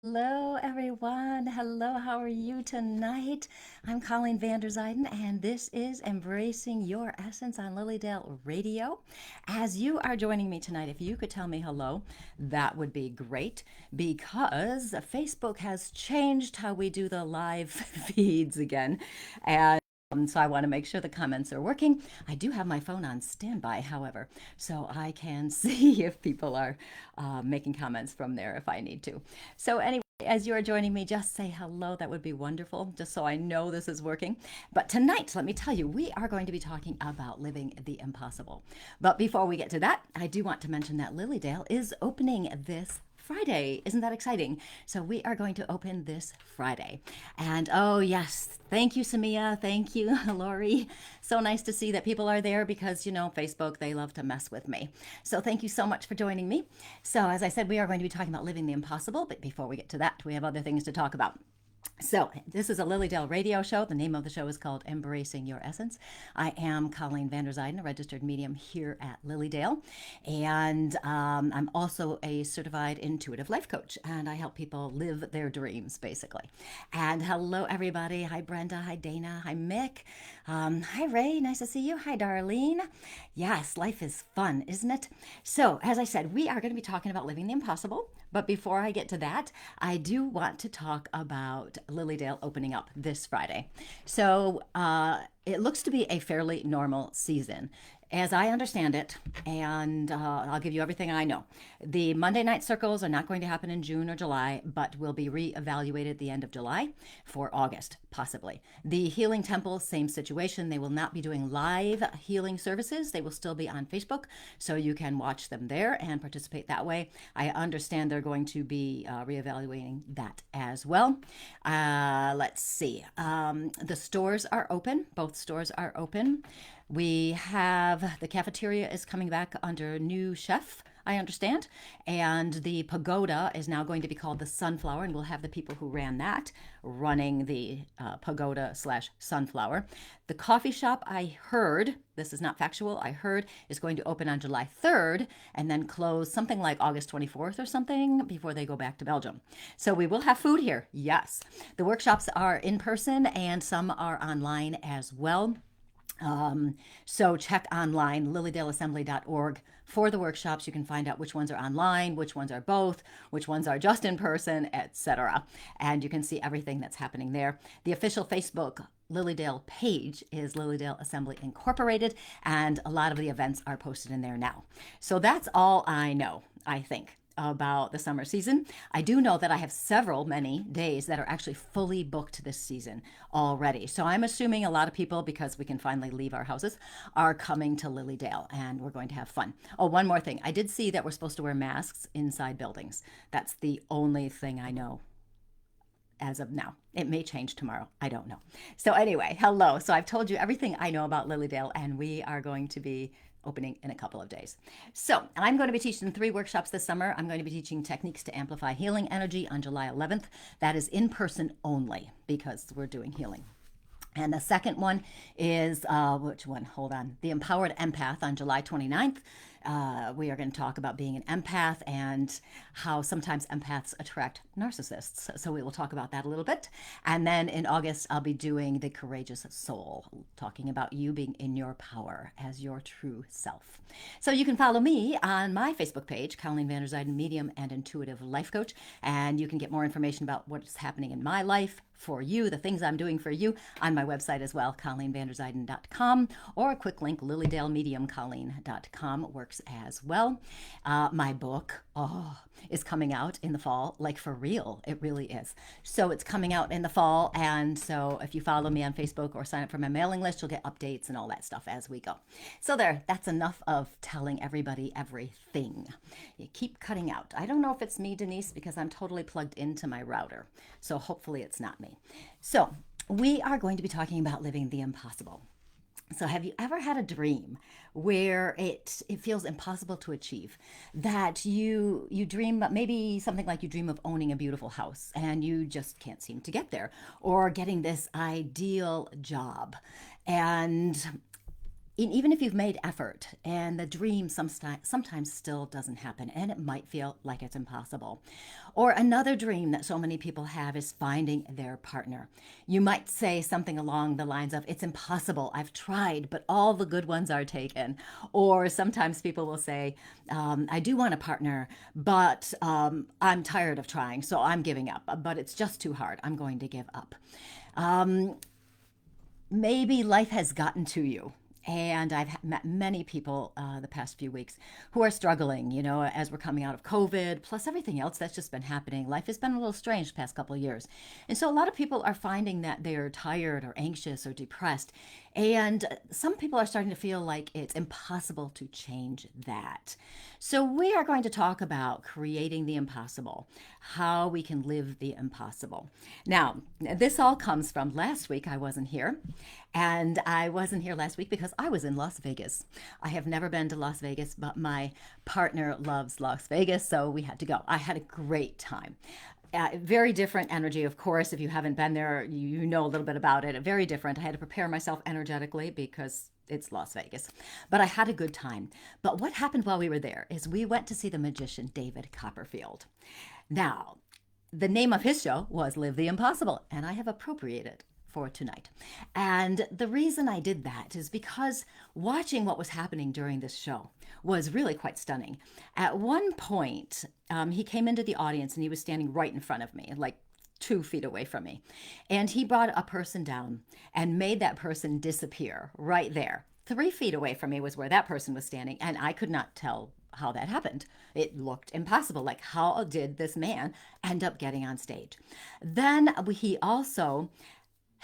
Hello, everyone. Hello, how are you tonight? I'm Colleen Vanderzijden, and this is Embracing Your Essence on Lilydale Radio. As you are joining me tonight, if you could tell me hello, that would be great because Facebook has changed how we do the live feeds again. And so I want to make sure the comments are working. I do have my phone on standby, however, so I can see if people are making comments from there if I need to. So anyway, as you are joining me, just say hello. That would be wonderful, just so I know this is working. But tonight, let me tell you, we are going to be talking about living the impossible. But before we get to that, I do want to mention that Lilydale is opening this Friday. Isn't that exciting? So we are going to open this Friday. And oh, yes, thank you, Samia. Thank you, Lori. So nice to see that people are there because, Facebook, they love to mess with me. So thank you so much for joining me. So, as I said, we are going to be talking about living the impossible. But before we get to that, we have other things to talk about. So, this is a Lilydale radio show. The name of the show is called Embracing Your Essence. I am Colleen Vanderzijden, a registered medium here at Lilydale. And I'm also a certified intuitive life coach. And I help people live their dreams, basically. And hello, everybody. Hi, Brenda. Hi, Dana. Hi, Mick. Hi, Ray. Nice to see you. Hi, Darlene. Yes, life is fun, isn't it? So, as I said, we are going to be talking about living the impossible. But before I get to that, I do want to talk about Lilydale opening up this Friday. So it looks to be a fairly normal season. As I understand it, and I'll give you everything I know, the Monday night circles are not going to happen in June or July, but will be reevaluated at the end of July for August, possibly. The Healing Temple, same situation. They will not be doing live healing services. They will still be on Facebook, so you can watch them there and participate that way. I understand they're going to be reevaluating that as well. Let's see. The stores are open. Both stores are open. We have the cafeteria is coming back under new chef, I understand, and the pagoda is now going to be called the Sunflower, and we'll have the people who ran that running the pagoda slash Sunflower. The coffee shop, I heard, this is not factual, I heard is going to open on July 3rd and then close something like August 24th or something before they go back to Belgium. So we will have food here, yes. The workshops are in person and some are online as well. So check online, lilydaleassembly.org for the workshops. You can find out which ones are online, which ones are both, which ones are just in person, etc. And you can see everything that's happening there. The official Facebook Lilydale page is Lilydale Assembly Incorporated, and a lot of the events are posted in there now. So that's all I know, I think, about the summer season. I do know that I have many days that are actually fully booked this season already. So I'm assuming a lot of people, because we can finally leave our houses, are coming to Lilydale and we're going to have fun. Oh, one more thing. I did see that we're supposed to wear masks inside buildings. That's the only thing I know as of now. It may change tomorrow. I don't know. So anyway, hello. So I've told you everything I know about Lilydale, and we are going to be opening in a couple of days. So I'm going to be teaching 3 workshops this summer. I'm going to be teaching techniques to amplify healing energy on July 11th. That is in person only because we're doing healing. And the second one is, which one? Hold on. The Empowered Empath on July 29th. We are going to talk about being an empath and how sometimes empaths attract narcissists. So we will talk about that a little bit. And then in August, I'll be doing The Courageous Soul, talking about you being in your power as your true self. So you can follow me on my Facebook page, Colleen Vanderzijden, Medium and Intuitive Life Coach, and you can get more information about what's happening in my life for you, the things I'm doing for you, on my website as well, ColleenVanderzijden.com, or a quick link, LilydaleMediumColleen.com works as well. My book, is coming out in the fall, like for real. It really is. So it's coming out in the fall, and so if you follow me on Facebook or sign up for my mailing list, you'll get updates and all that stuff as we go. So there, that's enough of telling everybody everything. You keep cutting out. I don't know if it's me, Denise, because I'm totally plugged into my router. So hopefully it's not me. So we are going to be talking about living the impossible. So have you ever had a dream where it feels impossible to achieve? That you dream, maybe something like you dream of owning a beautiful house and you just can't seem to get there, or getting this ideal job, and even if you've made effort and the dream sometimes still doesn't happen and it might feel like it's impossible. Or another dream that so many people have is finding their partner. You might say something along the lines of, it's impossible, I've tried, but all the good ones are taken. Or sometimes people will say, I do want a partner, but I'm tired of trying, so I'm giving up. But it's just too hard, I'm going to give up. Maybe life has gotten to you. And I've met many people the past few weeks who are struggling, as we're coming out of COVID, plus everything else that's just been happening. Life has been a little strange the past couple of years. And so a lot of people are finding that they're tired or anxious or depressed. And some people are starting to feel like it's impossible to change that. So we are going to talk about creating the impossible, how we can live the impossible. Now, this all comes from last week. I wasn't here. And I wasn't here last week because I was in Las Vegas. I have never been to Las Vegas, but my partner loves Las Vegas, so we had to go. I had a great time. Very different energy, of course. If you haven't been there, you know a little bit about it. Very different. I had to prepare myself energetically because it's Las Vegas. But I had a good time. But what happened while we were there is we went to see the magician David Copperfield. Now, the name of his show was Live the Impossible, and I have appropriated for tonight. And the reason I did that is because watching what was happening during this show was really quite stunning. At one point, he came into the audience and he was standing right in front of me, like 2 feet away from me. And he brought a person down and made that person disappear right there. 3 feet away from me was where that person was standing, and I could not tell how that happened. It looked impossible. Like, how did this man end up getting on stage? Then he also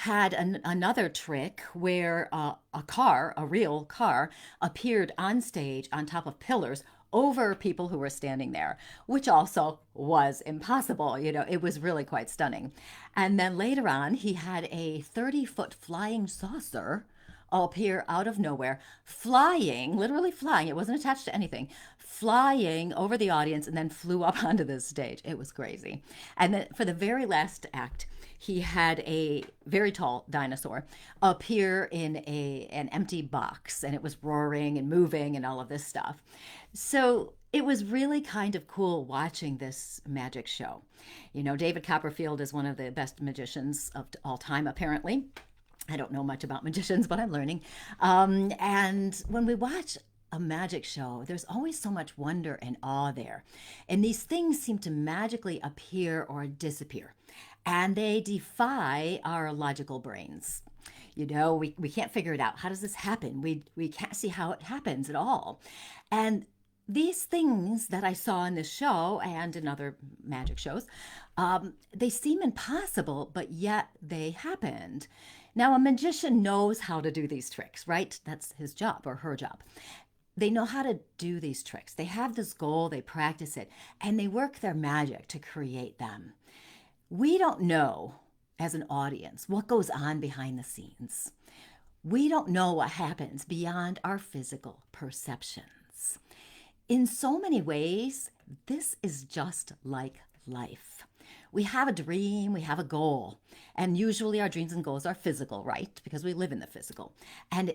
had another trick where a real car, appeared on stage on top of pillars over people who were standing there, which also was impossible. It was really quite stunning. And then later on, he had a 30-foot flying saucer appear out of nowhere, flying, literally flying. It wasn't attached to anything, flying over the audience and then flew up onto the stage. It was crazy. And then for the very last act, he had a very tall dinosaur appear in an empty box, and it was roaring and moving and all of this stuff. So it was really kind of cool watching this magic show. David Copperfield is one of the best magicians of all time, apparently. I don't know much about magicians, but I'm learning. And when we watch a magic show, there's always so much wonder and awe there. And these things seem to magically appear or disappear. And they defy our logical brains. We can't figure it out. How does this happen? We can't see how it happens at all. And these things that I saw in this show and in other magic shows, they seem impossible, but yet they happened. Now, a magician knows how to do these tricks, right? That's his job or her job. They know how to do these tricks. They have this goal, they practice it, and they work their magic to create them. We don't know, as an audience, what goes on behind the scenes. We don't know what happens beyond our physical perceptions. In so many ways, this is just like life. We have a dream, we have a goal, and usually our dreams and goals are physical, right? Because we live in the physical. And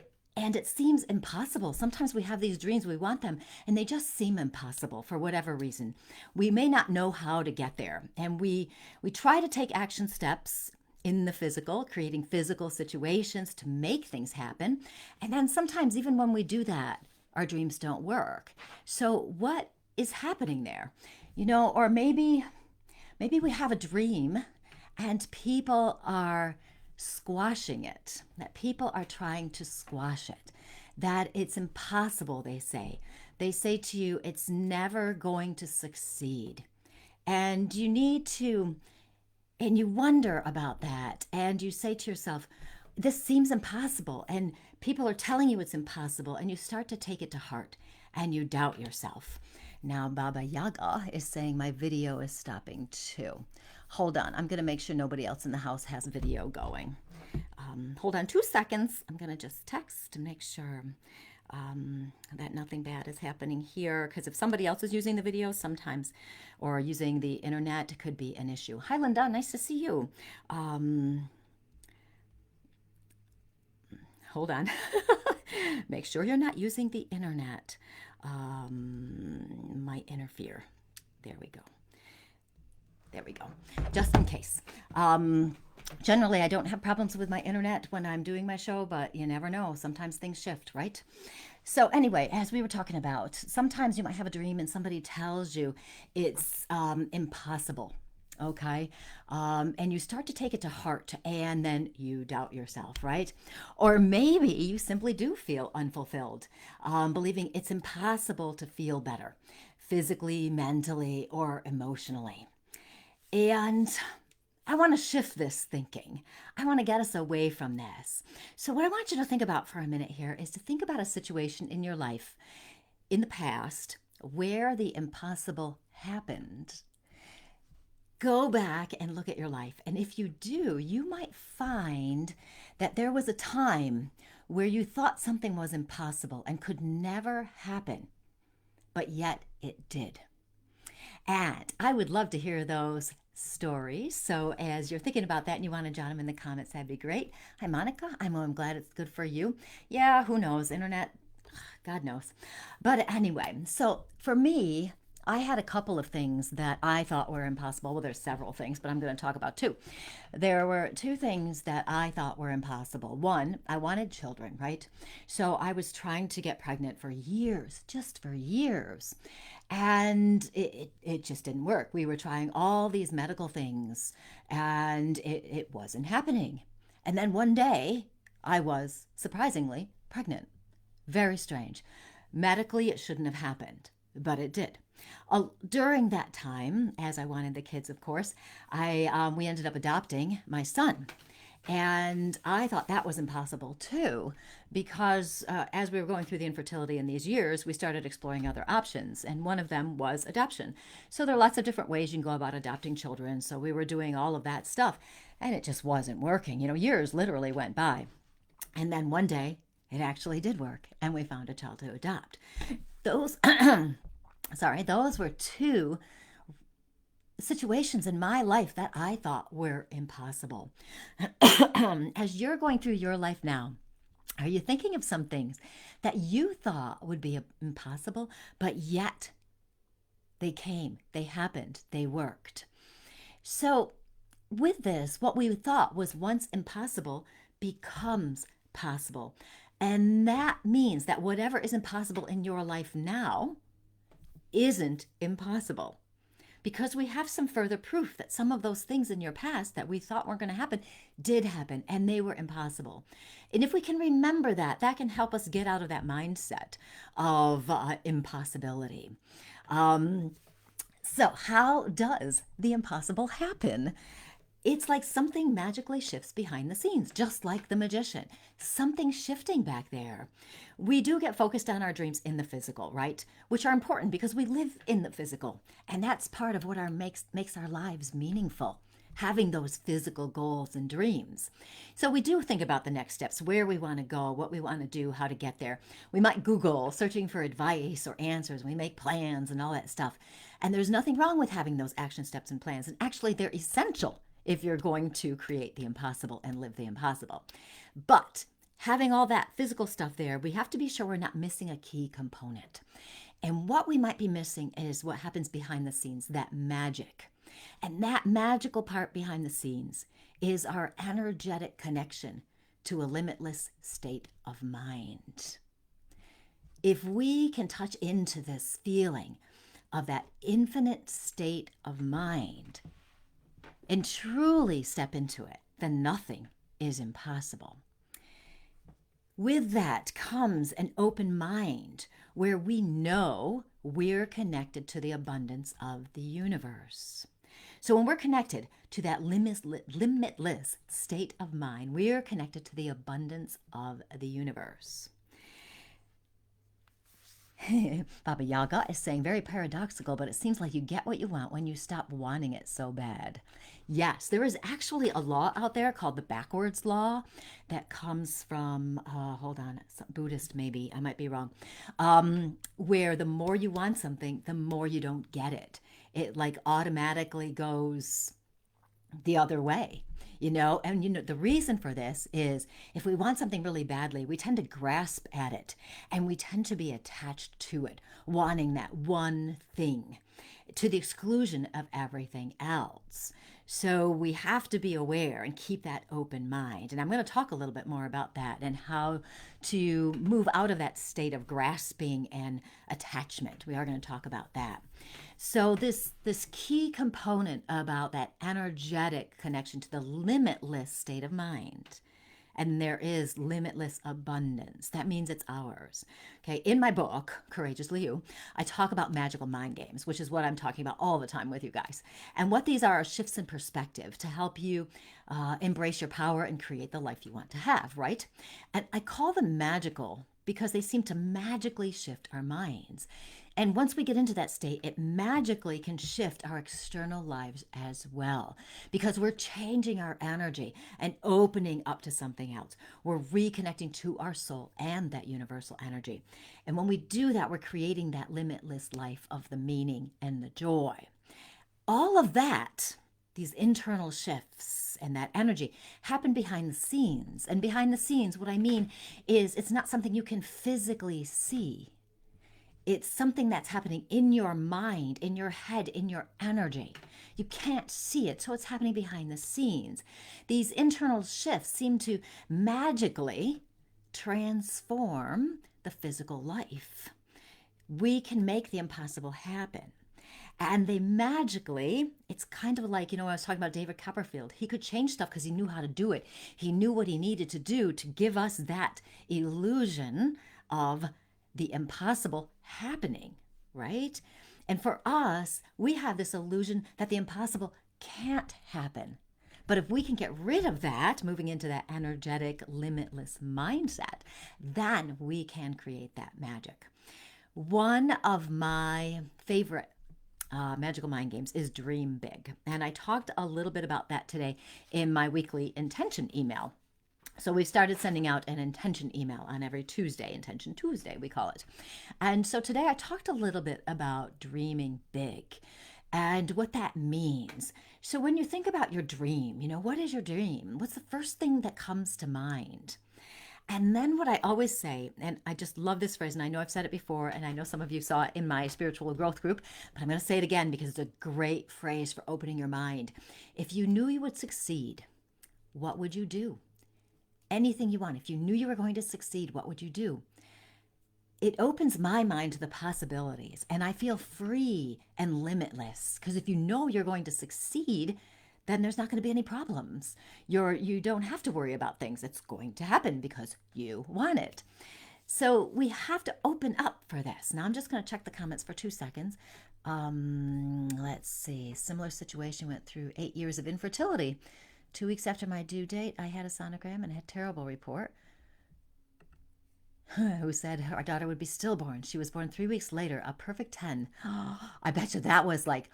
it seems impossible. Sometimes we have these dreams, we want them, and they just seem impossible for whatever reason. We may not know how to get there, and we try to take action steps in the physical, creating physical situations to make things happen. And then sometimes even when we do that, our dreams don't work. So what is happening there? Or maybe we have a dream and people are squashing it, that people are trying to squash it, that it's impossible, they say. They say to you, it's never going to succeed. And you wonder about that. And you say to yourself, this seems impossible. And people are telling you it's impossible. And you start to take it to heart and you doubt yourself. Now, Baba Yaga is saying my video is stopping too. Hold on. I'm going to make sure nobody else in the house has video going. Hold on 2 seconds. I'm going to just text to make sure that nothing bad is happening here. Because if somebody else is using the video sometimes, or using the internet, it could be an issue. Hi, Linda. Nice to see you. Hold on. Make sure you're not using the internet. Might interfere. There we go. There we go. Just in case. Generally, I don't have problems with my internet when I'm doing my show, but you never know. Sometimes things shift, right? So, anyway, as we were talking about, sometimes you might have a dream and somebody tells you it's impossible. Okay. And you start to take it to heart and then you doubt yourself, right? Or maybe you simply do feel unfulfilled, believing it's impossible to feel better physically, mentally, or emotionally. And I want to shift this thinking. I want to get us away from this. So, what I want you to think about for a minute here is to think about a situation in your life in the past where the impossible happened. Go back and look at your life. And if you do, you might find that there was a time where you thought something was impossible and could never happen, but yet it did. And I would love to hear those stories. So as you're thinking about that and you want to jot them in the comments, that'd be great. Hi, Monica. I'm glad it's good for you. Yeah, who knows? Internet, God knows. But anyway, so for me, I had a couple of things that I thought were impossible. Well, there's several things, but I'm going to talk about two. There were two things that I thought were impossible. One, I wanted children, right? So I was trying to get pregnant for years, just for years. And it just didn't work. We were trying all these medical things and it wasn't happening. And then one day I was surprisingly pregnant. Very strange. Medically, it shouldn't have happened, but it did. During that time, as I wanted the kids, of course, we ended up adopting my son. And I thought that was impossible too, because as we were going through the infertility in these years, we started exploring other options, and one of them was adoption. So there are lots of different ways you can go about adopting children. So we were doing all of that stuff, and it just wasn't working. You know, years literally went by. And then one day, it actually did work, and we found a child to adopt. Those, those were two situations in my life that I thought were impossible. As you're going through your life now, are you thinking of some things that you thought would be impossible, but yet they came, they happened, they worked? So with this, what we thought was once impossible becomes possible. And that means that whatever is impossible in your life now isn't impossible. Because we have some further proof that some of those things in your past that we thought weren't going to happen did happen, and they were impossible. And if we can remember that, that can help us get out of that mindset of impossibility. So how does the impossible happen? It's like something magically shifts behind the scenes, just like the magician. Something shifting back there. We do get focused on our dreams in the physical, right? Which are important because we live in the physical. And that's part of what makes our lives meaningful, having those physical goals and dreams. So we do think about the next steps, where we want to go, what we want to do, how to get there. We might Google searching for advice or answers. We make plans and all that stuff. And there's nothing wrong with having those action steps and plans. And actually, they're essential if you're going to create the impossible and live the impossible. But having all that physical stuff there, we have to be sure we're not missing a key component. And what we might be missing is what happens behind the scenes, that magic. And that magical part behind the scenes is our energetic connection to a limitless state of mind. If we can touch into this feeling of that infinite state of mind, and truly step into it, then nothing is impossible. With that comes an open mind where we know we're connected to the abundance of the universe. So when we're connected to that limitless state of mind, we're connected to the abundance of the universe. Baba Yaga is saying, very paradoxical, but it seems like you get what you want when you stop wanting it so bad. Yes, there is actually a law out there called the backwards law that comes from, Buddhist maybe, I might be wrong, where the more you want something, the more you don't get it. It like automatically goes the other way. And the reason for this is if we want something really badly, we tend to grasp at it and we tend to be attached to it, wanting that one thing to the exclusion of everything else. So we have to be aware and keep that open mind. And I'm going to talk a little bit more about that and how to move out of that state of grasping and attachment. We are going to talk about that. So this key component about that energetic connection to the limitless state of mind. And there is limitless abundance. That means it's ours. Okay. In my book, Courageously You, I talk about magical mind games, which is what I'm talking about all the time with you guys. And what these are shifts in perspective to help you embrace your power and create the life you want to have, right? And I call them magical because they seem to magically shift our minds. And once we get into that state, it magically can shift our external lives as well because we're changing our energy and opening up to something else. We're reconnecting to our soul and that universal energy. And when we do that, we're creating that limitless life of the meaning and the joy. All of that, these internal shifts and that energy happen behind the scenes. And behind the scenes, what I mean is it's not something you can physically see. It's something that's happening in your mind, in your head, in your energy. You can't see it, so it's happening behind the scenes. These internal shifts seem to magically transform the physical life. We can make the impossible happen. And they magically, it's kind of like, I was talking about David Copperfield. He could change stuff because he knew how to do it. He knew what he needed to do to give us that illusion of the impossible happening, right? And for us, we have this illusion that the impossible can't happen. But if we can get rid of that, moving into that energetic, limitless mindset, then we can create that magic. One of my favorite magical mind games is Dream Big. And I talked a little bit about that today in my weekly intention email. So we started sending out an intention email on every Tuesday, Intention Tuesday, we call it. And so today I talked a little bit about dreaming big and what that means. So when you think about your dream, what is your dream? What's the first thing that comes to mind? And then what I always say, and I just love this phrase, and I know I've said it before, and I know some of you saw it in my spiritual growth group, but I'm going to say it again because it's a great phrase for opening your mind. If you knew you would succeed, what would you do? Anything you want. If you knew you were going to succeed, what would you do? It opens my mind to the possibilities, and I feel free and limitless because if you know you're going to succeed, then there's not going to be any problems. You don't have to worry about things. It's going to happen because you want it. So we have to open up for this. Now I'm just going to check the comments for 2 seconds. Let's see. Similar situation, went through 8 years of infertility. 2 weeks after my due date, I had a sonogram and had a terrible report. Who said our daughter would be stillborn. She was born 3 weeks later, a perfect 10. I bet you that was like,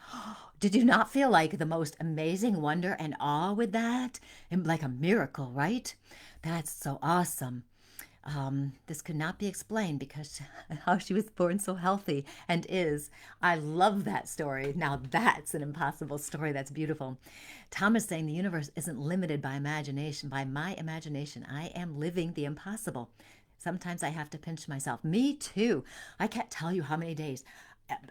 did you not feel like the most amazing wonder and awe with that? And like a miracle, right? That's so awesome. This could not be explained because how she was born so healthy and is. I love that story. Now that's an impossible story. That's beautiful. Tom is saying the universe isn't limited by imagination, by my imagination. I am living the impossible. Sometimes I have to pinch myself. Me too. I can't tell you how many days.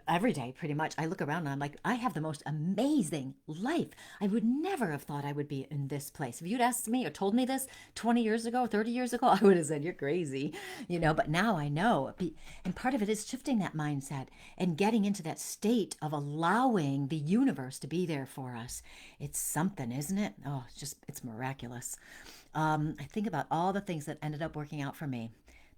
Every day, pretty much, I look around and I'm like, I have the most amazing life. I would never have thought I would be in this place. If you'd asked me or told me this 20 years ago, 30 years ago, I would have said, you're crazy, but now I know. And part of it is shifting that mindset and getting into that state of allowing the universe to be there for us. It's something, isn't it? Oh, it's miraculous. I think about all the things that ended up working out for me.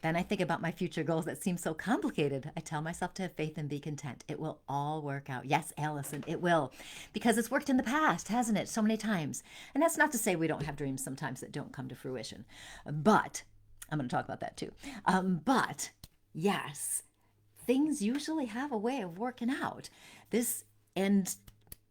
Then I think about my future goals that seem so complicated. I tell myself to have faith and be content. It will all work out. Yes, Allison, it will. Because it's worked in the past, hasn't it? So many times. And that's not to say we don't have dreams sometimes that don't come to fruition. But, I'm going to talk about that too. But, yes, things usually have a way of working out. And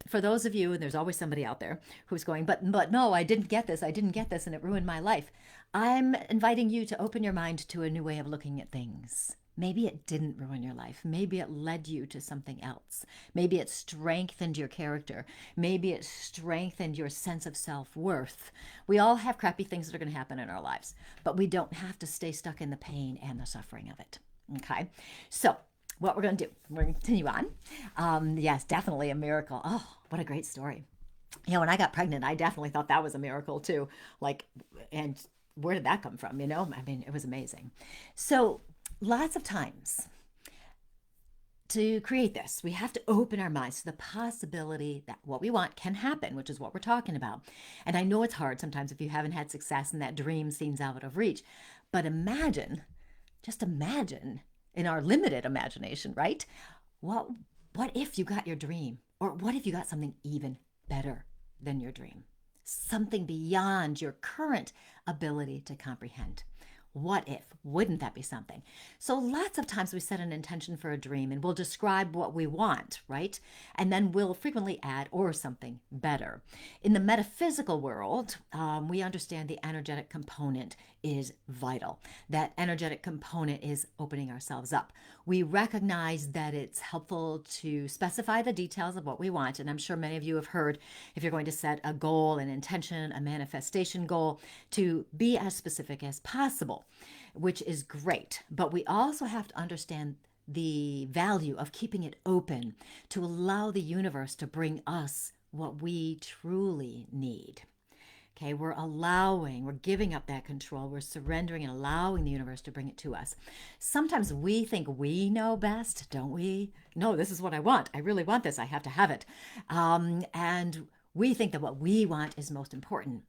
for those of you, and there's always somebody out there who's going, but no, I didn't get this, and it ruined my life. I'm inviting you to open your mind to a new way of looking at things. Maybe it didn't ruin your life. Maybe it led you to something else. Maybe it strengthened your character. Maybe it strengthened your sense of self-worth. We all have crappy things that are going to happen in our lives, but we don't have to stay stuck in the pain and the suffering of it. Okay? So, what we're going to do, we're going to continue on. Yes, definitely a miracle. Oh, what a great story. When I got pregnant, I definitely thought that was a miracle too. Like, and where did that come from? I mean, it was amazing. So, lots of times to create this, we have to open our minds to the possibility that what we want can happen, which is what we're talking about. And I know it's hard sometimes if you haven't had success and that dream seems out of reach. But imagine, just imagine in our limited imagination, right? What, what if you got your dream? Or what if you got something even better than your dream? Something beyond your current ability to comprehend. What if? Wouldn't that be something? So lots of times we set an intention for a dream and we'll describe what we want, right? And then we'll frequently add or something better. In the metaphysical world, we understand the energetic component is vital. That energetic component is opening ourselves up. We recognize that it's helpful to specify the details of what we want. And I'm sure many of you have heard, if you're going to set a goal, an intention, a manifestation goal, to be as specific as possible, which is great. But we also have to understand the value of keeping it open to allow the universe to bring us what we truly need. Okay, we're giving up that control. We're surrendering and allowing the universe to bring it to us. Sometimes we think we know best, don't we? No, this is what I want. I really want this. I have to have it. And we think that what we want is most important.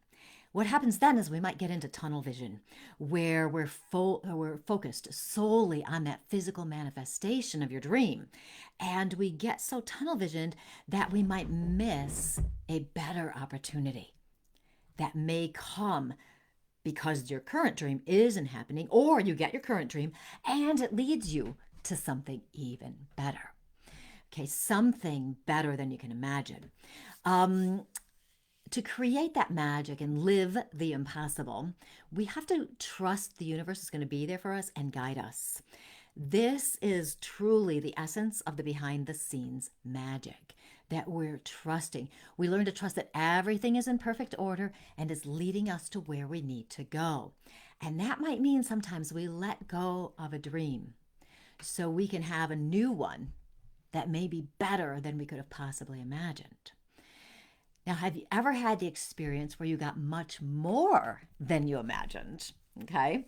What happens then is we might get into tunnel vision, where we're focused solely on that physical manifestation of your dream. And we get so tunnel visioned that we might miss a better opportunity that may come because your current dream isn't happening, or you get your current dream and it leads you to something even better. Okay, something better than you can imagine. To create that magic and live the impossible, we have to trust the universe is going to be there for us and guide us. This is truly the essence of the behind the scenes magic, that we're trusting. We learn to trust that everything is in perfect order and is leading us to where we need to go. And that might mean sometimes we let go of a dream so we can have a new one that may be better than we could have possibly imagined. Now, have you ever had the experience where you got much more than you imagined? Okay.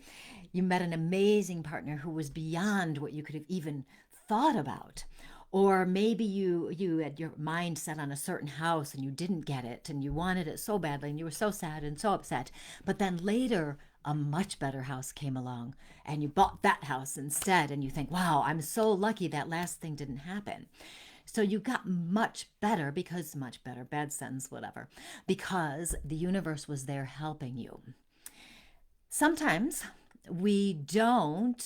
You met an amazing partner who was beyond what you could have even thought about. Or maybe you had your mind set on a certain house and you didn't get it and you wanted it so badly and you were so sad and so upset. But then later, a much better house came along and you bought that house instead. And you think, wow, I'm so lucky that last thing didn't happen. So you got much better, because much better, bad sentence, whatever, because the universe was there helping you. Sometimes we don't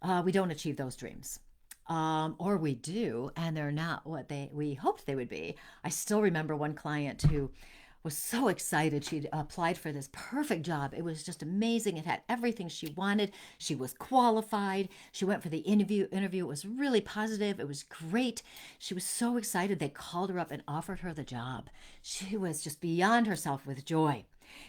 achieve those dreams. Or we do, and they're not what we hoped they would be. I still remember one client who was so excited. She'd applied for this perfect job. It was just amazing. It had everything she wanted. She was qualified. She went for the interview. It was really positive. It was great. She was so excited. They called her up and offered her the job. She was just beyond herself with joy.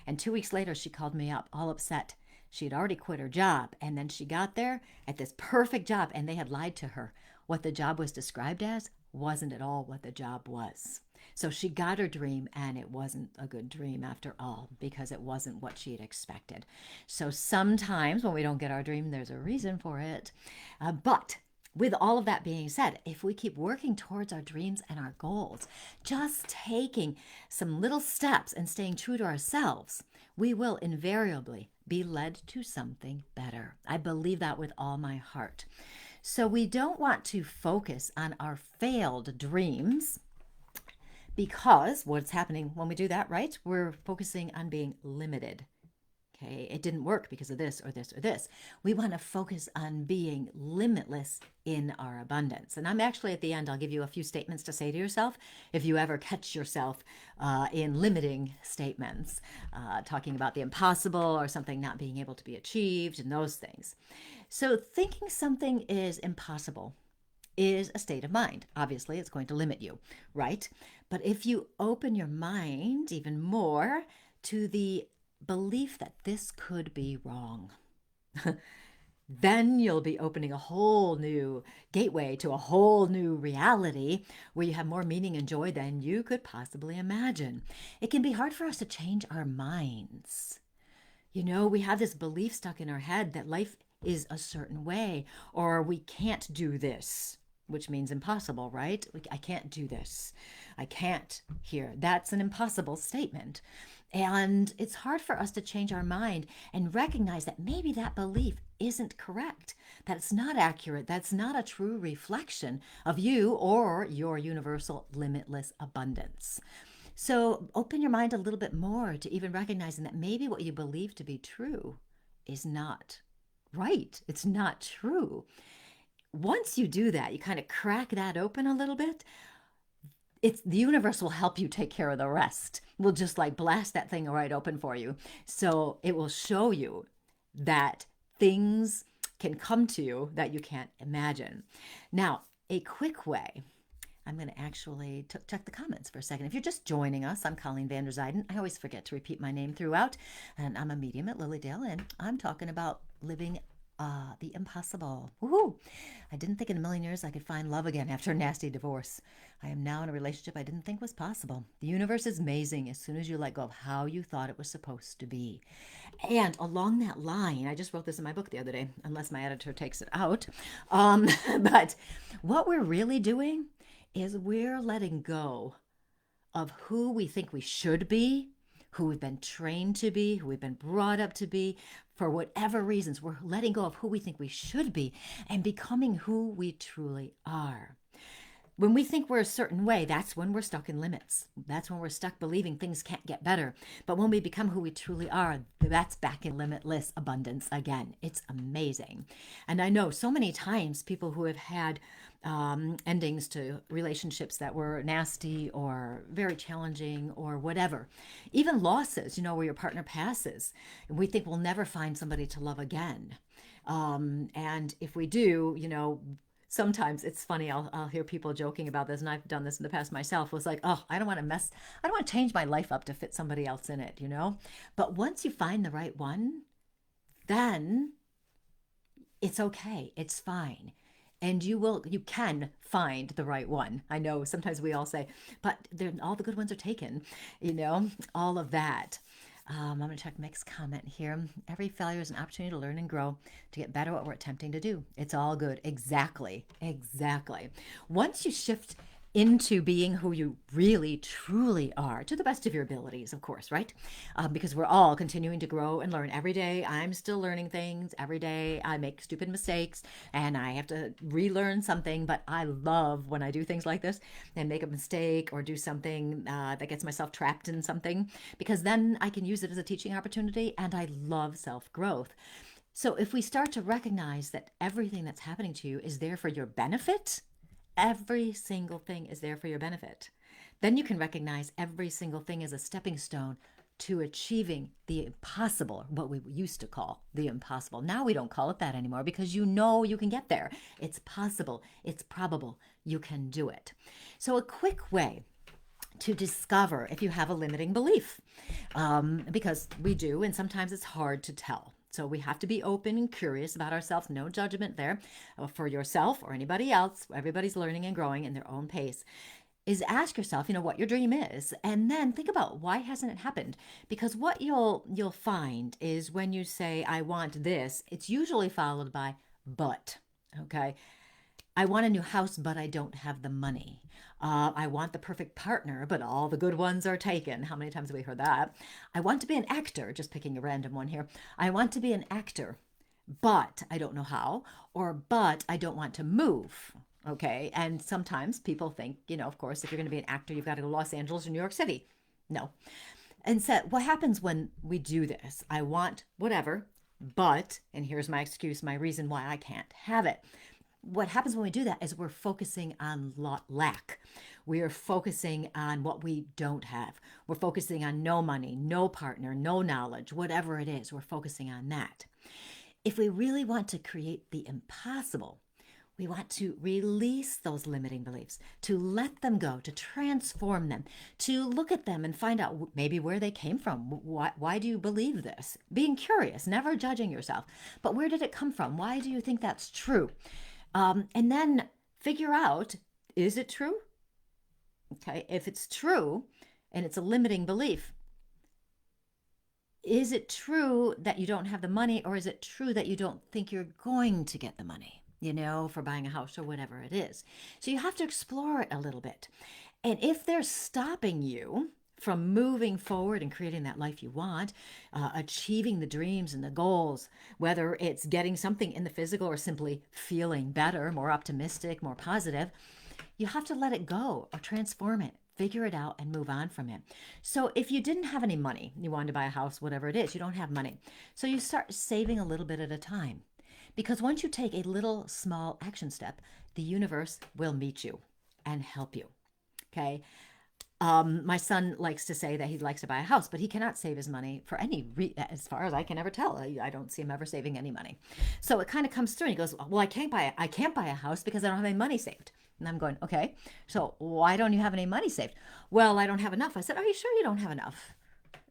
And 2 weeks later, she called me up, all upset. She had already quit her job, and then she got there at this perfect job, and they had lied to her. What the job was described as wasn't at all what the job was. So she got her dream, and it wasn't a good dream after all, because it wasn't what she had expected. So sometimes when we don't get our dream, there's a reason for it. But with all of that being said, if we keep working towards our dreams and our goals, just taking some little steps and staying true to ourselves, we will invariably be led to something better. I believe that with all my heart. So we don't want to focus on our failed dreams, because what's happening when we do that, right? We're focusing on being limited. Okay, it didn't work because of this or this or this. We want to focus on being limitless in our abundance. And I'm actually at the end, I'll give you a few statements to say to yourself if you ever catch yourself in limiting statements, talking about the impossible or something not being able to be achieved and those things. So, thinking something is impossible is a state of mind. Obviously, it's going to limit you, right? But if you open your mind even more to the belief that this could be wrong, then you'll be opening a whole new gateway to a whole new reality where you have more meaning and joy than you could possibly imagine. It can be hard for us to change our minds. You know, we have this belief stuck in our head that life is a certain way, or we can't do this, which means impossible, right? I can't do this. I can't here. That's an impossible statement. And it's hard for us to change our mind and recognize that maybe that belief isn't correct, that it's not accurate, that's not a true reflection of you or your universal limitless abundance. So open your mind a little bit more to even recognizing that maybe what you believe to be true is not right. It's not true. Once you do that, you kind of crack that open a little bit, the universe will help you take care of the rest. We'll just like blast that thing right open for you. So it will show you that things can come to you that you can't imagine. Now, a quick way, I'm going to actually check the comments for a second. If you're just joining us, I'm Colleen Vander Zyden. I always forget to repeat my name throughout, and I'm a medium at Lilydale, and I'm talking about living the impossible. Woohoo! I didn't think in a million years I could find love again after a nasty divorce. I am now in a relationship I didn't think was possible. The universe is amazing as soon as you let go of how you thought it was supposed to be. And along that line, I just wrote this in my book the other day, unless my editor takes it out. But what we're really doing is we're letting go of who we think we should be, who we've been trained to be, who we've been brought up to be. For whatever reasons, we're letting go of who we think we should be and becoming who we truly are. When we think we're a certain way, that's when we're stuck in limits. That's when we're stuck believing things can't get better. But when we become who we truly are, that's back in limitless abundance again. It's amazing. And I know so many times people who have had endings to relationships that were nasty or very challenging or whatever, even losses, where your partner passes, and we think we'll never find somebody to love again. And if we do, sometimes it's funny, I'll hear people joking about this, and I've done this in the past myself, was like, oh, I don't want to change my life up to fit somebody else in it, But once you find the right one, then it's okay, it's fine. And you can find the right one. I know sometimes we all say, but all the good ones are taken, all of that. I'm going to check Mick's comment here. Every failure is an opportunity to learn and grow, to get better at what we're attempting to do. It's all good. Exactly. Once you shift into being who you really, truly are, to the best of your abilities, of course, right? Because we're all continuing to grow and learn every day. I'm still learning things every day. I make stupid mistakes and I have to relearn something, but I love when I do things like this and make a mistake or do something that gets myself trapped in something, because then I can use it as a teaching opportunity, and I love self-growth. So if we start to recognize that everything that's happening to you is there for your benefit, every single thing is there for your benefit, then you can recognize every single thing as a stepping stone to achieving the impossible, what we used to call the impossible. Now we don't call it that anymore because you can get there. It's possible. It's probable. You can do it. So a quick way to discover if you have a limiting belief, because we do, and sometimes it's hard to tell. So we have to be open and curious about ourselves. No judgment there for yourself or anybody else. Everybody's learning and growing in their own pace. Is ask yourself, what your dream is, and then think about why hasn't it happened? Because what you'll find is when you say, I want this, it's usually followed by but. Okay. I want a new house, but I don't have the money. I want the perfect partner, but all the good ones are taken. How many times have we heard that? I want to be an actor, just picking a random one here. I want to be an actor, but I don't know how, or but I don't want to move. Okay. And sometimes people think, of course, if you're going to be an actor, you've got to go to Los Angeles or New York City. No. And said, what happens when we do this? I want whatever, but, and here's my excuse, my reason why I can't have it. What happens when we do that is we're focusing on lack. We are focusing on what we don't have. We're focusing on no money, no partner, no knowledge, whatever it is. We're focusing on that. If we really want to create the impossible, we want to release those limiting beliefs, to let them go, to transform them, to look at them and find out maybe where they came from. Why do you believe this? Being curious, never judging yourself. But where did it come from? Why do you think that's true? And then figure out, is it true? Okay, if it's true and it's a limiting belief, is it true that you don't have the money, or is it true that you don't think you're going to get the money, for buying a house or whatever it is? So you have to explore it a little bit. And if they're stopping you from moving forward and creating that life you want, achieving the dreams and the goals, whether it's getting something in the physical or simply feeling better, more optimistic, more positive, you have to let it go or transform it, figure it out, and move on from it. So if you didn't have any money, you wanted to buy a house, whatever it is, you don't have money. So you start saving a little bit at a time. Because once you take a little small action step, the universe will meet you and help you. Okay? My son likes to say that he likes to buy a house, but he cannot save his money for as far as I can ever tell. I don't see him ever saving any money. So it kind of comes through and he goes, well, I can't buy a house because I don't have any money saved. And I'm going, okay, so why don't you have any money saved? Well, I don't have enough. I said, are you sure you don't have enough?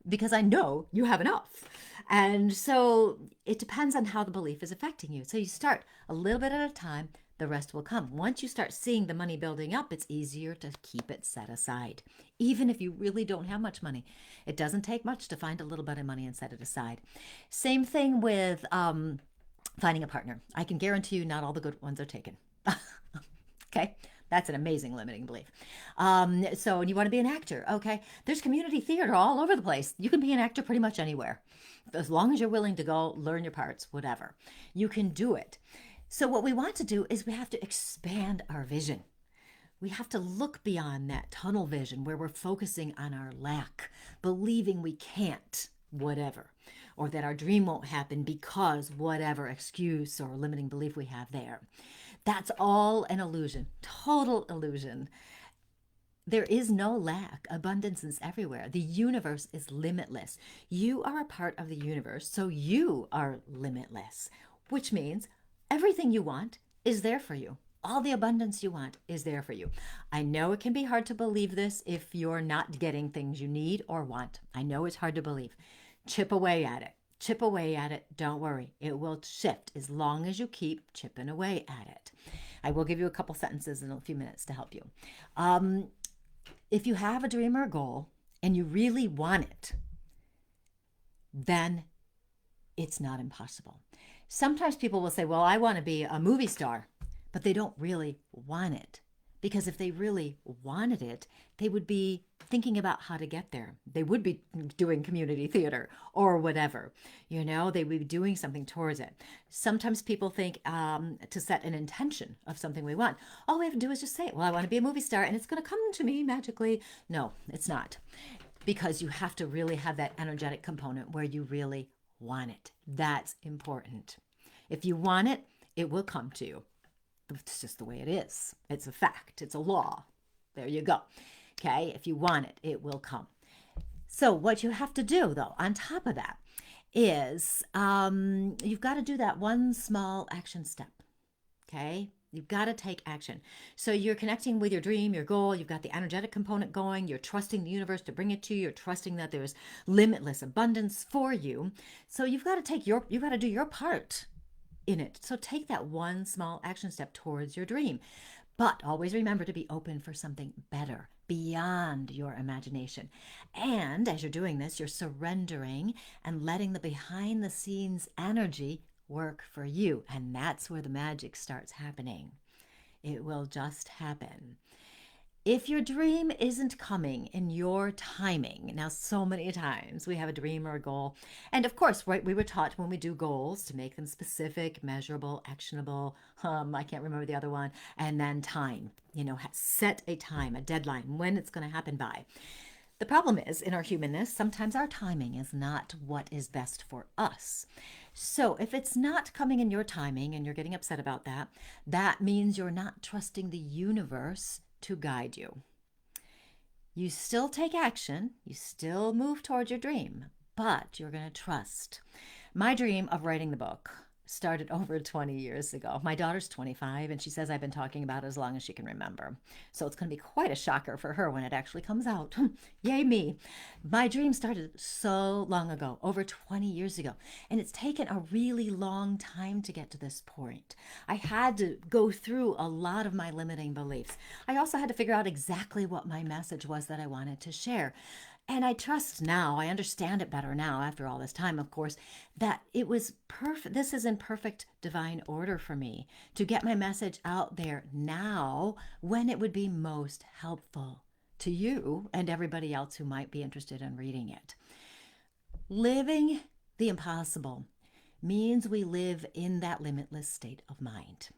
Because I know you have enough. And so it depends on how the belief is affecting you. So you start a little bit at a time, the rest will come. Once you start seeing the money building up, it's easier to keep it set aside. Even if you really don't have much money, it doesn't take much to find a little bit of money and set it aside. Same thing with finding a partner. I can guarantee you not all the good ones are taken. Okay, that's an amazing limiting belief. So you want to be an actor. Okay, there's community theater all over the place. You can be an actor pretty much anywhere. As long as you're willing to go learn your parts, whatever. You can do it. So what we want to do is we have to expand our vision. We have to look beyond that tunnel vision where we're focusing on our lack, believing we can't, whatever, or that our dream won't happen because whatever excuse or limiting belief we have there. That's all an illusion, total illusion. There is no lack. Abundance is everywhere. The universe is limitless. You are a part of the universe, so you are limitless, which means everything you want is there for you. All the abundance you want is there for you. I know it can be hard to believe this if you're not getting things you need or want. I know it's hard to believe. Chip away at it. Chip away at it. Don't worry. It will shift as long as you keep chipping away at it. I will give you a couple sentences in a few minutes to help you. If you have a dream or a goal and you really want it, then it's not impossible. Sometimes people will say, well, I want to be a movie star, but they don't really want it. Because if they really wanted it, they would be thinking about how to get there. They would be doing community theater or whatever. They would be doing something towards it. Sometimes people think to set an intention of something we want, all we have to do is just say, well, I want to be a movie star and it's going to come to me magically. No, it's not. Because you have to really have that energetic component where you really want it. That's important. If you want it, it will come to you. It's just the way it is. It's a fact. It's a law. There you go. Okay? If you want it, it will come. So what you have to do, though, on top of that, is you've got to do that one small action step. Okay? You've got to take action. So you're connecting with your dream, your goal. You've got the energetic component going. You're trusting the universe to bring it to you. You're trusting that there's limitless abundance for you. So you've got to do your part in it. So take that one small action step towards your dream. But always remember to be open for something better, beyond your imagination. And as you're doing this, you're surrendering and letting the behind the scenes energy work for you. And that's where the magic starts happening. It will just happen. If your dream isn't coming in your timing, now so many times we have a dream or a goal. And of course, right, we were taught when we do goals to make them specific, measurable, actionable. I can't remember the other one. And then time, set a time, a deadline, when it's going to happen by. The problem is, in our humanness, sometimes our timing is not what is best for us. So if it's not coming in your timing and you're getting upset about that, that means you're not trusting the universe to guide you. You still take action, you still move towards your dream, but you're going to trust. My dream of writing the book started over 20 years ago. My daughter's 25, and she says I've been talking about it as long as she can remember. So it's going to be quite a shocker for her when it actually comes out. Yay me. My dream started so long ago, over 20 years ago, and it's taken a really long time to get to this point. I had to go through a lot of my limiting beliefs. I also had to figure out exactly what my message was that I wanted to share. And I trust now, I understand it better now after all this time, of course, that it was perfect. This is in perfect divine order for me to get my message out there now when it would be most helpful to you and everybody else who might be interested in reading it. Living the impossible means we live in that limitless state of mind.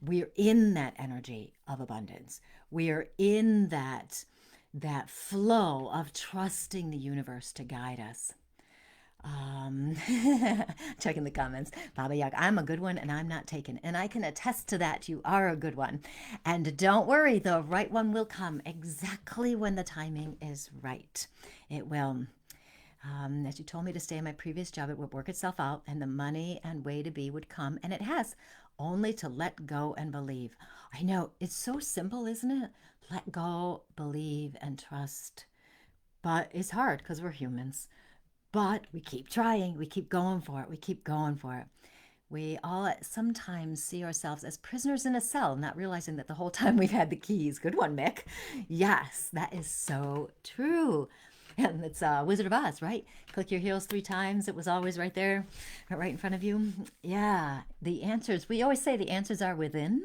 We're in that energy of abundance. We are in that flow of trusting the universe to guide us. Checking the comments. Baba Yaga, I'm a good one and I'm not taken. And I can attest to that. You are a good one. And don't worry, the right one will come exactly when the timing is right. It will. As you told me to stay in my previous job, it would work itself out and the money and way to be would come. And it has. Only to let go and believe. I know, it's so simple, isn't it? Let go, believe, and trust. But it's hard because we're humans. But we keep trying. We keep going for it. We keep going for it. We all sometimes see ourselves as prisoners in a cell, not realizing that the whole time we've had the keys. Good one, Mick. Yes, that is so true. And it's Wizard of Oz, right? Click your heels 3 times. It was always right there, right in front of you. Yeah, the answers. We always say the answers are within.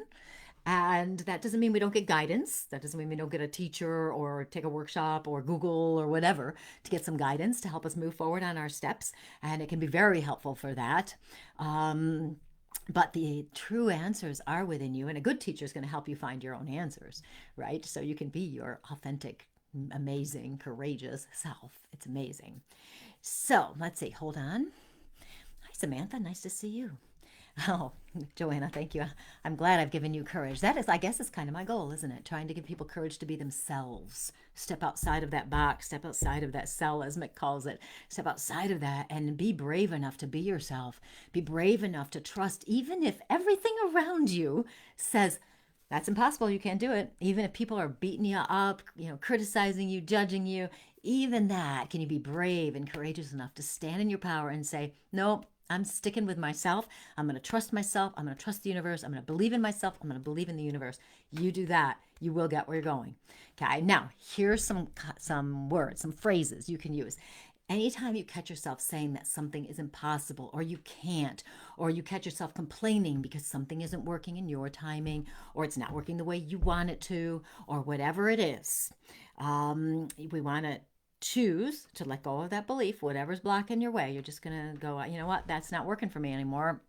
And that doesn't mean we don't get guidance. That doesn't mean we don't get a teacher or take a workshop or Google or whatever to get some guidance to help us move forward on our steps. And it can be very helpful for that. But the true answers are within you. And a good teacher is going to help you find your own answers, right? So you can be your authentic, amazing, courageous self. It's amazing. So let's see. Hold on. Hi, Samantha. Nice to see you. Oh, Joanna, thank you. I'm glad I've given you courage. That is, I guess, is kind of my goal, isn't it? Trying to give people courage to be themselves. Step outside of that box, step outside of that cell, as Mick calls it. Step outside of that and be brave enough to be yourself. Be brave enough to trust, even if everything around you says, that's impossible, you can't do it. Even if people are beating you up, criticizing you, judging you, even that, can you be brave and courageous enough to stand in your power and say, nope, I'm sticking with myself. I'm going to trust myself. I'm going to trust the universe. I'm going to believe in myself. I'm going to believe in the universe. You do that, you will get where you're going. Okay, now here's some words, some phrases you can use. Anytime you catch yourself saying that something is impossible or you can't, or you catch yourself complaining because something isn't working in your timing, or it's not working the way you want it to, or whatever it is, we want to choose to let go of that belief. Whatever's blocking your way, you're just going to go, you know what, that's not working for me anymore.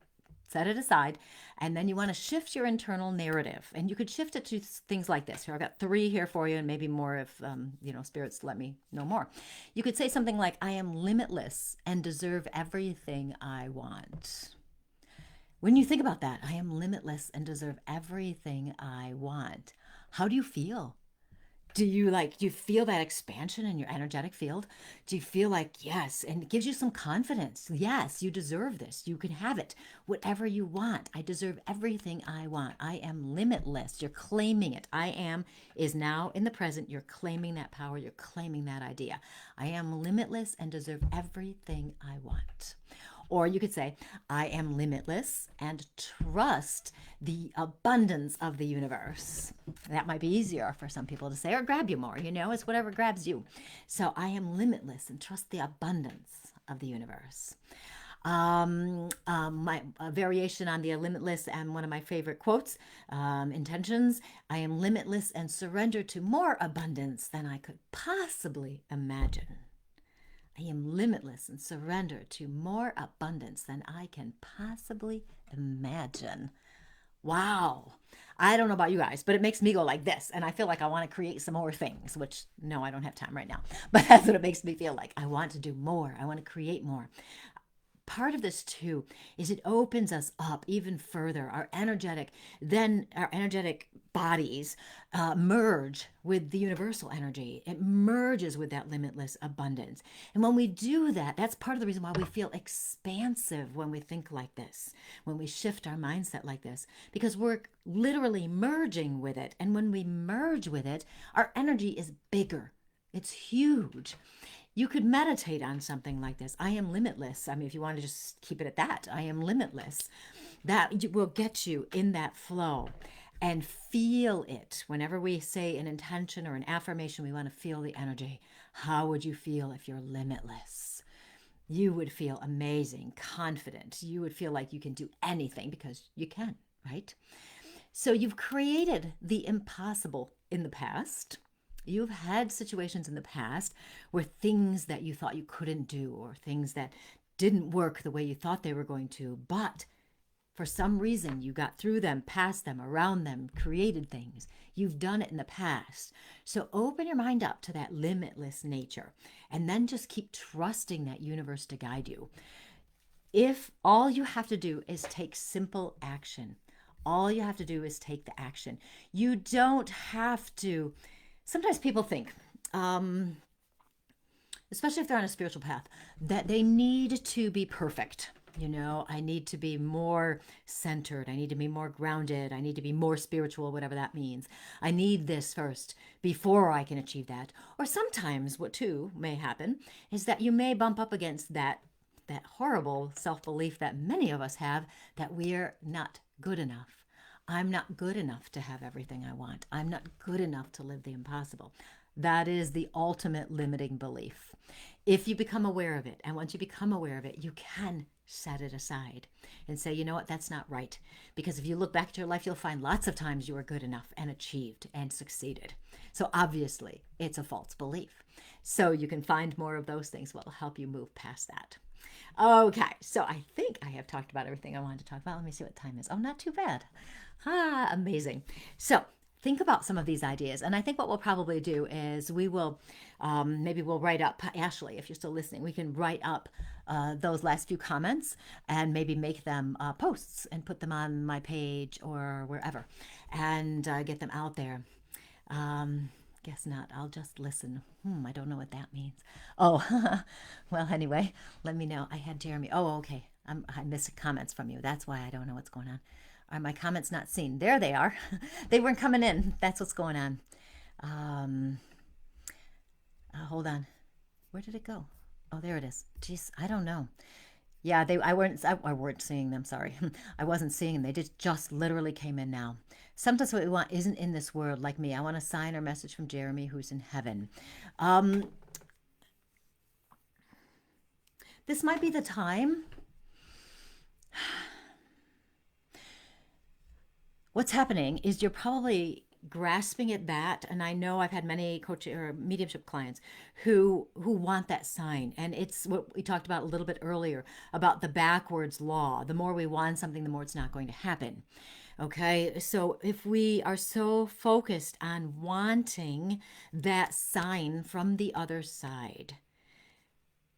Set it aside. And then you want to shift your internal narrative. And you could shift it to things like this. Here, I've got 3 here for you, and maybe more if, spirits let me know more. You could say something like, I am limitless and deserve everything I want. When you think about that, I am limitless and deserve everything I want. How do you feel? Do you feel that expansion in your energetic field? Do you feel like, yes, and it gives you some confidence. Yes, you deserve this. You can have it. Whatever you want. I deserve everything I want. I am limitless. You're claiming it. I am is now in the present. You're claiming that power. You're claiming that idea. I am limitless and deserve everything I want. Or you could say, I am limitless and trust the abundance of the universe. That might be easier for some people to say, or grab you more, it's whatever grabs you. So I am limitless and trust the abundance of the universe. My variation on the limitless and one of my favorite quotes, intentions, I am limitless and surrender to more abundance than I could possibly imagine. I am limitless and surrender to more abundance than I can possibly imagine. wow. I don't know about you guys, but it makes me go like this. And I feel like I want to create some more things, which no, I don't have time right now. But that's what it makes me feel like. I want to do more. I want to create more. Part of this too is it opens us up even further. Our energetic bodies merge with the universal energy. It merges with that limitless abundance. And when we do that, that's part of the reason why we feel expansive when we think like this, when we shift our mindset like this, because we're literally merging with it. And when we merge with it, our energy is bigger. It's huge. You could meditate on something like this. I am limitless. I mean, if you want to just keep it at that, I am limitless. That will get you in that flow and feel it. Whenever we say an intention or an affirmation, we want to feel the energy. How would you feel if you're limitless? You would feel amazing, confident. You would feel like you can do anything because you can, right? So you've created the impossible in the past. You've had situations in the past where things that you thought you couldn't do or things that didn't work the way you thought they were going to, but for some reason you got through them, past them, around them, created things. You've done it in the past. So open your mind up to that limitless nature and then just keep trusting that universe to guide you. If all you have to do is take simple action, all you have to do is take the action. You don't have to. Sometimes people think, especially if they're on a spiritual path, that they need to be perfect. You know, I need to be more centered. I need to be more grounded. I need to be more spiritual, whatever that means. I need this first before I can achieve that. Or sometimes what too may happen is that you may bump up against that horrible self-belief that many of us have, that we're not good enough. I'm not good enough to have everything I want. I'm not good enough to live the impossible. That is the ultimate limiting belief. If you become aware of it, and once you become aware of it, you can set it aside and say, you know what, that's not right. Because if you look back at your life, you'll find lots of times you were good enough and achieved and succeeded. So obviously, it's a false belief. So you can find more of those things that will help you move past that. Okay, so I think I have talked about everything I wanted to talk about. Let me see what time is. Oh, not too bad. Amazing. So think about some of these ideas. And I think what we'll probably do is we will, maybe we'll write up, Ashley, if you're still listening, we can write up those last few comments and maybe make them posts and put them on my page or wherever and get them out there. Guess not. I'll just listen. I don't know what that means. Oh, well, anyway, let me know. I had Jeremy. Oh, okay. I missed comments from you. That's why I don't know what's going on. Are my comments not seen? There they are. They weren't coming in. That's what's going on. Hold on. Where did it go? Oh, there it is. Jeez, I don't know. Yeah, I weren't seeing them. Sorry, I wasn't seeing them. They just literally came in now. Sometimes what we want isn't in this world, like me. I want a sign or message from Jeremy, who's in heaven. This might be the time. What's happening is you're probably grasping at that, and I know I've had many coaching or mediumship clients who want that sign, and it's what we talked about a little bit earlier about the backwards law. The more we want something, the more it's not going to happen. Okay, so if we are so focused on wanting that sign from the other side,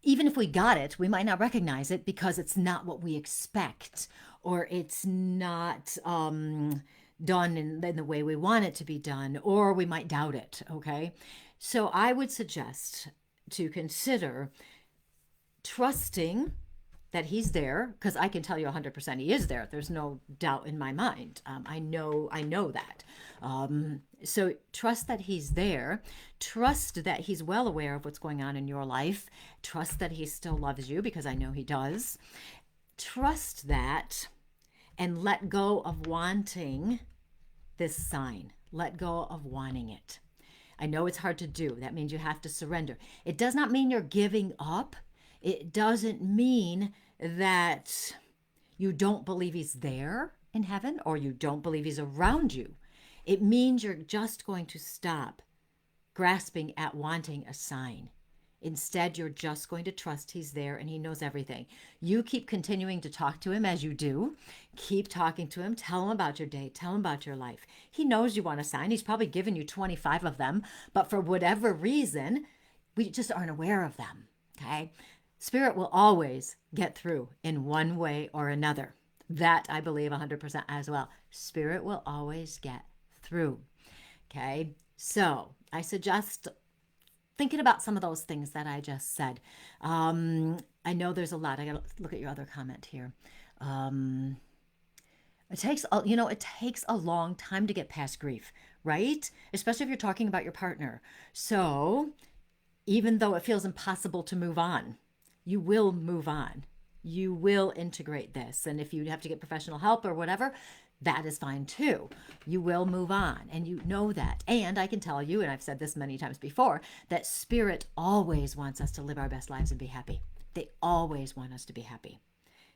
even if we got it, we might not recognize it because it's not what we expect, or it's not done in the way we want it to be done, or we might doubt it, okay? So I would suggest to consider trusting that he's there, because I can tell you 100% he is there. There's no doubt in my mind. I know that. So trust that he's there. Trust that he's well aware of what's going on in your life. Trust that he still loves you, because I know he does. Trust that, and let go of wanting this sign. Let go of wanting it. I know it's hard to do. That means you have to surrender. It does not mean you're giving up. It doesn't mean that you don't believe he's there in heaven, or you don't believe he's around you. It means you're just going to stop grasping at wanting a sign Instead, you're just going to trust he's there and he knows everything. You keep continuing to talk to him as you do. Keep talking to him. Tell him about your day. Tell him about your life. He knows you want a sign. He's probably given you 25 of them, but for whatever reason, we just aren't aware of them. Okay? Spirit will always get through in one way or another. That I believe 100% as well. Spirit will always get through. Okay? So I suggest thinking about some of those things that I just said. I know there's a lot. I got to look at your other comment here. It takes a long time to get past grief, right? Especially if you're talking about your partner. So even though it feels impossible to move on, you will move on. You will integrate this. And if you have to get professional help or whatever, that is fine too. You will move on, and you know that. And I can tell you, and I've said this many times before, that Spirit always wants us to live our best lives and be happy. They always want us to be happy.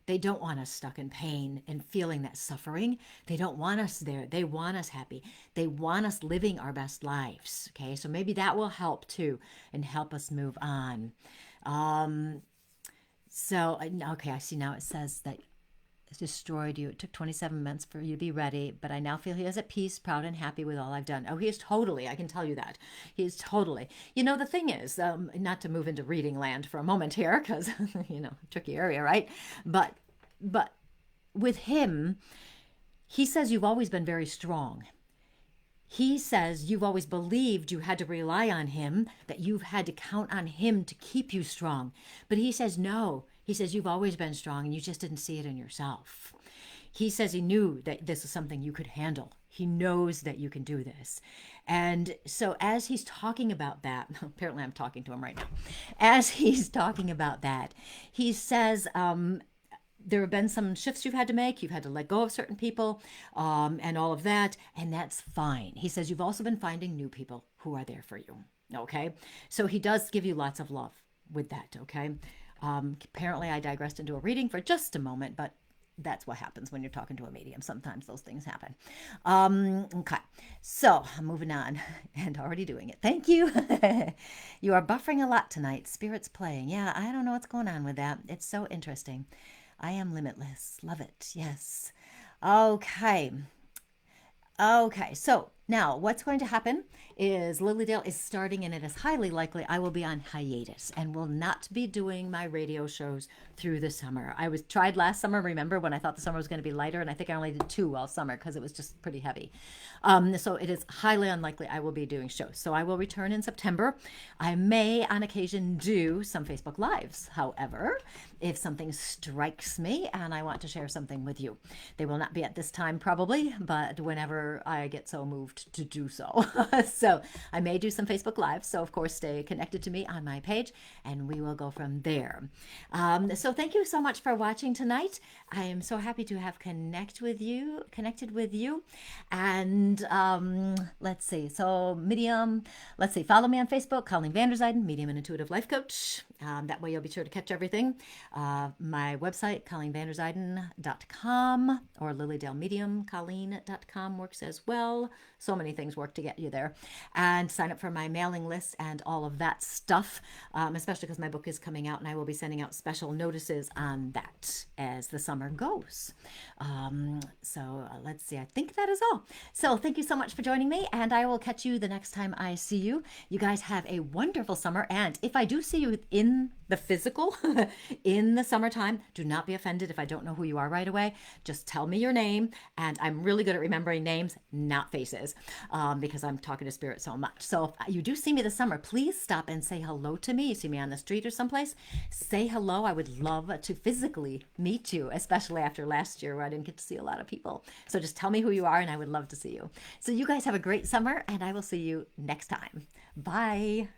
They don't want us stuck in pain and feeling that suffering. They don't want us there. They want us happy. They want us living our best lives. Okay, so maybe that will help too and help us move on. Okay, I see now it says that destroyed you. It took 27 months for you to be ready, but I now feel he is at peace, proud, and happy with all I've done. Oh, he is totally. I can tell you that. He is totally. The thing is, not to move into reading land for a moment here, because, tricky area, right? But with him, he says you've always been very strong. He says you've always believed you had to rely on him, that you've had to count on him to keep you strong. But he says no. He says you've always been strong and you just didn't see it in yourself. He says he knew that this is something you could handle. He knows that you can do this. And so as he's talking about that, apparently I'm talking to him right now. As he's talking about that, he says, there have been some shifts you've had to make. You've had to let go of certain people and all of that. And that's fine. He says you've also been finding new people who are there for you. Okay. So he does give you lots of love with that. Okay. Apparently I digressed into a reading for just a moment, but that's what happens when you're talking to a medium. Sometimes those things happen. Okay. So I'm moving on and already doing it. Thank you. You are buffering a lot tonight. Spirit's playing. Yeah. I don't know what's going on with that. It's so interesting. I am limitless. Love it. Yes. Okay. So now what's going to happen is Lilydale is starting, and it is highly likely I will be on hiatus and will not be doing my radio shows through the summer. I tried last summer, remember, when I thought the summer was going to be lighter, and I think I only did 2 all summer because it was just pretty heavy. So it is highly unlikely I will be doing shows. So I will return in September. I may on occasion do some Facebook Lives, however, if something strikes me and I want to share something with you. They will not be at this time probably, but whenever I get so moved to do so. So I may do some Facebook Lives. So of course, stay connected to me on my page and we will go from there. So thank you so much for watching tonight. I am so happy to have connected with you. And let's see. So follow me on Facebook, Colleen Vanderzijden, Medium and Intuitive Life Coach. That way you'll be sure to catch everything. My website, ColleenVanderzijden.com, or LilydaleMediumColleen.com works as well. So many things work to get you there. And sign up for my mailing list and all of that stuff, especially because my book is coming out and I will be sending out special notices on that as the summer goes. Let's see. I think that is all. So thank you so much for joining me, and I will catch you the next time I see you. You guys have a wonderful summer, and if I do see you in the physical in the summertime, do not be offended if I don't know who you are right away. Just tell me your name, and I'm really good at remembering names, not faces, because I'm talking to spirit so much. So if you do see me this summer, please stop and say hello to me. You see me on the street or someplace, say hello. I would love to physically meet you, especially after last year where I didn't get to see a lot of people. So just tell me who you are and I would love to see you. So you guys have a great summer, and I will see you next time. Bye.